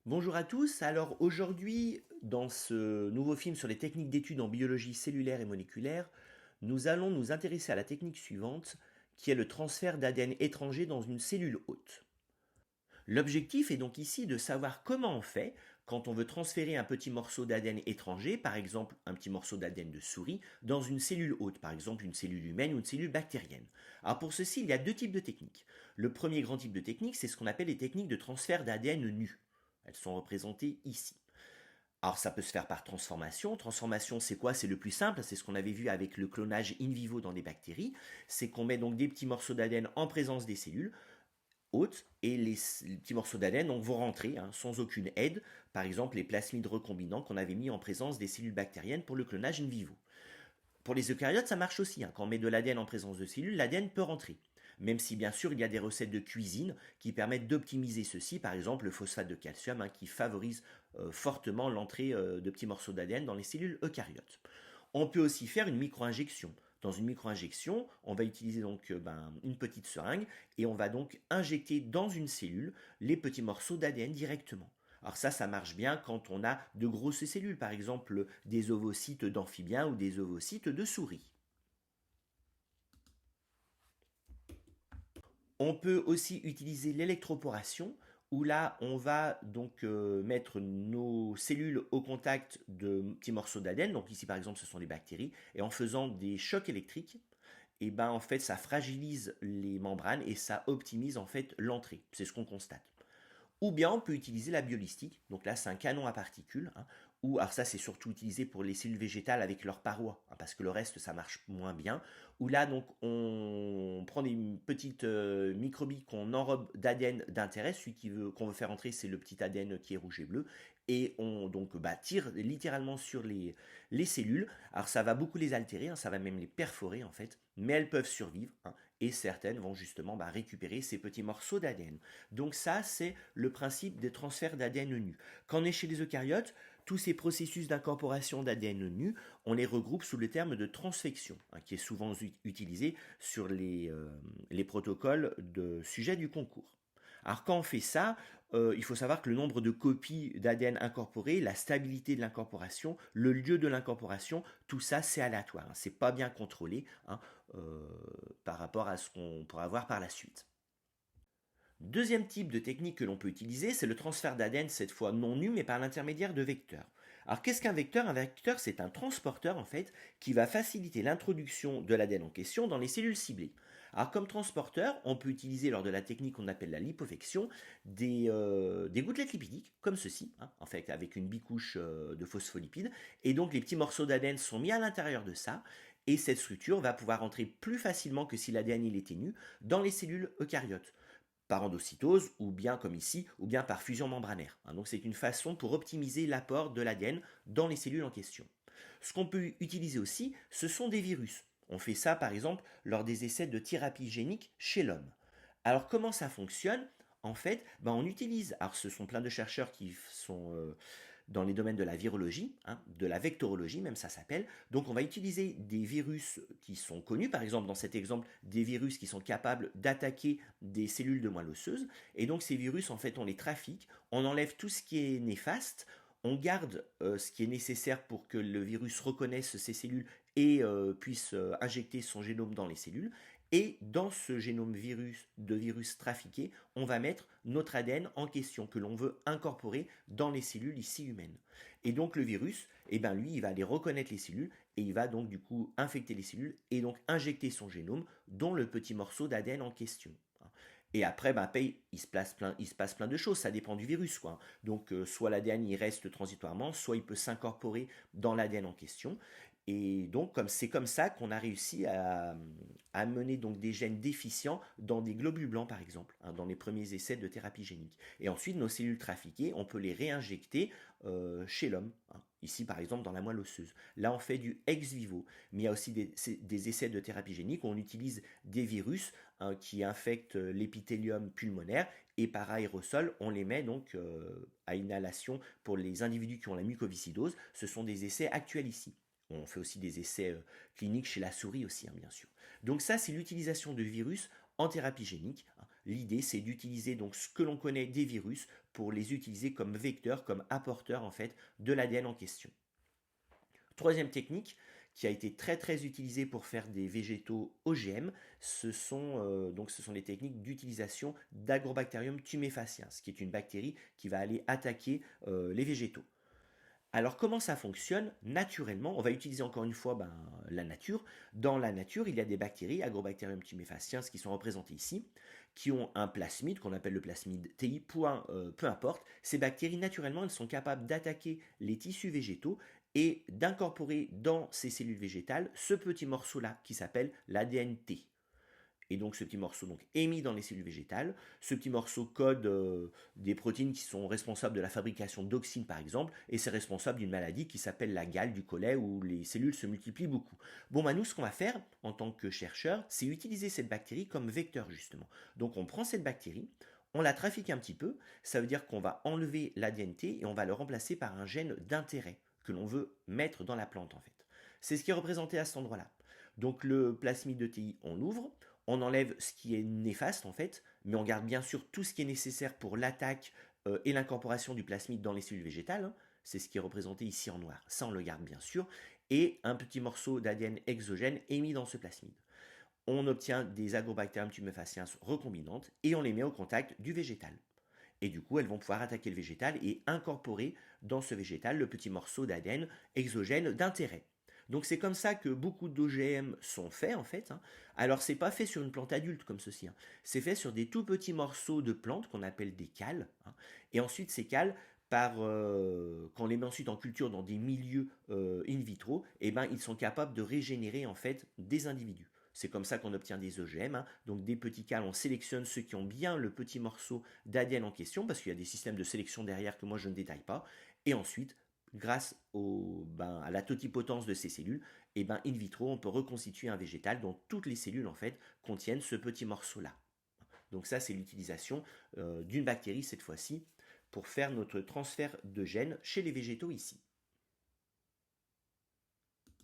Bonjour à tous, alors aujourd'hui, dans ce nouveau film sur les techniques d'études en biologie cellulaire et moléculaire, nous allons nous intéresser à la technique suivante, qui est le transfert d'ADN étranger dans une cellule hôte. L'objectif est donc ici de savoir comment on fait quand on veut transférer un petit morceau d'ADN étranger, par exemple un petit morceau d'ADN de souris, dans une cellule hôte, par exemple une cellule humaine ou une cellule bactérienne. Alors pour ceci, il y a deux types de techniques. Le premier grand type de technique, c'est ce qu'on appelle les techniques de transfert d'ADN nu. Elles sont représentées ici. Alors ça peut se faire par transformation. Transformation, c'est quoi? C'est le plus simple, c'est ce qu'on avait vu avec le clonage in vivo dans des bactéries. C'est qu'on met donc des petits morceaux d'ADN en présence des cellules hôtes et les petits morceaux d'ADN vont rentrer sans aucune aide. Par exemple, les plasmides recombinants qu'on avait mis en présence des cellules bactériennes pour le clonage in vivo. Pour les eucaryotes, ça marche aussi. Quand on met de l'ADN en présence de cellules, l'ADN peut rentrer. Même si bien sûr il y a des recettes de cuisine qui permettent d'optimiser ceci, par exemple le phosphate de calcium qui favorise fortement l'entrée de petits morceaux d'ADN dans les cellules eucaryotes. On peut aussi faire une micro-injection. Dans une micro-injection, on va utiliser donc une petite seringue et on va donc injecter dans une cellule les petits morceaux d'ADN directement. Alors ça marche bien quand on a de grosses cellules, par exemple des ovocytes d'amphibiens ou des ovocytes de souris. On peut aussi utiliser l'électroporation, où là, on va donc mettre nos cellules au contact de petits morceaux d'ADN. Donc ici, par exemple, ce sont des bactéries. Et en faisant des chocs électriques, et ben en fait, ça fragilise les membranes et ça optimise en fait l'entrée. C'est ce qu'on constate. Ou bien on peut utiliser la biolistique, donc là c'est un canon à particules, ou alors ça c'est surtout utilisé pour les cellules végétales avec leurs parois, parce que le reste ça marche moins bien, où là donc on prend des petites microbilles qu'on enrobe d'ADN d'intérêt, celui qu'on veut faire entrer c'est le petit ADN qui est rouge et bleu, et on donc tire littéralement sur les cellules, alors ça va beaucoup les altérer, ça va même les perforer en fait, mais elles peuvent survivre, et certaines vont justement récupérer ces petits morceaux d'ADN. Donc ça, c'est le principe des transferts d'ADN nu. Quand on est chez les eucaryotes, tous ces processus d'incorporation d'ADN nu, on les regroupe sous le terme de transfection, qui est souvent utilisé sur les protocoles de sujets du concours. Alors quand on fait ça, il faut savoir que le nombre de copies d'ADN incorporées, la stabilité de l'incorporation, le lieu de l'incorporation, tout ça c'est aléatoire, c'est pas bien contrôlé par rapport à ce qu'on pourra voir par la suite. Deuxième type de technique que l'on peut utiliser, c'est le transfert d'ADN, cette fois non nu, mais par l'intermédiaire de vecteurs. Alors qu'est-ce qu'un vecteur? Un vecteur, c'est un transporteur en fait qui va faciliter l'introduction de l'ADN en question dans les cellules ciblées. Alors comme transporteur, on peut utiliser lors de la technique qu'on appelle la lipofection des gouttelettes lipidiques, comme ceci, en fait avec une bicouche de phospholipides, et donc les petits morceaux d'ADN sont mis à l'intérieur de ça, et cette structure va pouvoir entrer plus facilement que si l'ADN il était nu dans les cellules eucaryotes par endocytose ou bien comme ici, ou bien par fusion membranaire. Donc c'est une façon pour optimiser l'apport de l'ADN dans les cellules en question. Ce qu'on peut utiliser aussi, ce sont des virus. On fait ça par exemple lors des essais de thérapie génique chez l'homme. Alors comment ça fonctionne? En fait, on utilise, alors ce sont plein de chercheurs qui sont dans les domaines de la virologie, de la vectorologie même ça s'appelle. Donc on va utiliser des virus qui sont connus, par exemple dans cet exemple des virus qui sont capables d'attaquer des cellules de moelle osseuse. Et donc ces virus en fait on les trafique, on enlève tout ce qui est néfaste, on garde ce qui est nécessaire pour que le virus reconnaisse ces cellules et puisse injecter son génome dans les cellules. Et dans ce génome de virus trafiqué, on va mettre notre ADN en question que l'on veut incorporer dans les cellules ici humaines. Et donc le virus, lui, il va aller reconnaître les cellules et il va donc du coup infecter les cellules et donc injecter son génome, dont le petit morceau d'ADN en question. Et après, il se passe plein de choses, ça dépend du virus, quoi. Donc, soit l'ADN il reste transitoirement, soit il peut s'incorporer dans l'ADN en question. Et donc, c'est comme ça qu'on a réussi à mener donc des gènes déficients dans des globules blancs, par exemple, dans les premiers essais de thérapie génique. Et ensuite, nos cellules trafiquées, on peut les réinjecter chez l'homme. Ici, par exemple, dans la moelle osseuse. Là, on fait du ex vivo. Mais il y a aussi des essais de thérapie génique où on utilise des virus qui infectent l'épithélium pulmonaire et par aérosol, on les met donc à inhalation pour les individus qui ont la mucoviscidose. Ce sont des essais actuels ici. On fait aussi des essais cliniques chez la souris aussi, bien sûr. Donc ça, c'est l'utilisation de virus en thérapie génique. L'idée, c'est d'utiliser donc ce que l'on connaît des virus pour les utiliser comme vecteurs, comme apporteurs en fait de l'ADN en question. Troisième technique qui a été très très utilisée pour faire des végétaux OGM, ce sont les techniques d'utilisation d'Agrobacterium tumefaciens, ce qui est une bactérie qui va aller attaquer les végétaux. Alors comment ça fonctionne naturellement? On va utiliser encore une fois la nature. Dans la nature, il y a des bactéries, Agrobacterium tumefaciens, qui sont représentées ici, qui ont un plasmide qu'on appelle le plasmide TI, peu importe. Ces bactéries, naturellement, elles sont capables d'attaquer les tissus végétaux et d'incorporer dans ces cellules végétales ce petit morceau-là qui s'appelle l'ADN T. Et donc ce petit morceau donc, est mis dans les cellules végétales. Ce petit morceau code des protéines qui sont responsables de la fabrication d'auxine par exemple, et c'est responsable d'une maladie qui s'appelle la gale du collet où les cellules se multiplient beaucoup. Bon, nous, ce qu'on va faire en tant que chercheurs, c'est utiliser cette bactérie comme vecteur justement. Donc on prend cette bactérie, on la trafique un petit peu, ça veut dire qu'on va enlever l'ADNT et on va le remplacer par un gène d'intérêt que l'on veut mettre dans la plante en fait. C'est ce qui est représenté à cet endroit-là. Donc le plasmide de TI, on l'ouvre, on enlève ce qui est néfaste en fait, mais on garde bien sûr tout ce qui est nécessaire pour l'attaque et l'incorporation du plasmide dans les cellules végétales. Hein. C'est ce qui est représenté ici en noir. Ça, on le garde bien sûr. Et un petit morceau d'ADN exogène est mis dans ce plasmide. On obtient des Agrobacterium tumefaciens recombinantes et on les met au contact du végétal. Et du coup, elles vont pouvoir attaquer le végétal et incorporer dans ce végétal le petit morceau d'ADN exogène d'intérêt. Donc c'est comme ça que beaucoup d'OGM sont faits en fait. Hein. Alors c'est pas fait sur une plante adulte comme ceci. Hein. C'est fait sur des tout petits morceaux de plantes qu'on appelle des cales. Hein. Et ensuite ces cales, quand on les met ensuite en culture dans des milieux in vitro, ils sont capables de régénérer en fait des individus. C'est comme ça qu'on obtient des OGM. Hein. Donc des petits cales, on sélectionne ceux qui ont bien le petit morceau d'ADN en question, parce qu'il y a des systèmes de sélection derrière que moi je ne détaille pas. Et ensuite, grâce à la totipotence de ces cellules, in vitro, on peut reconstituer un végétal dont toutes les cellules en fait contiennent ce petit morceau-là. Donc ça, c'est l'utilisation d'une bactérie cette fois-ci pour faire notre transfert de gènes chez les végétaux ici.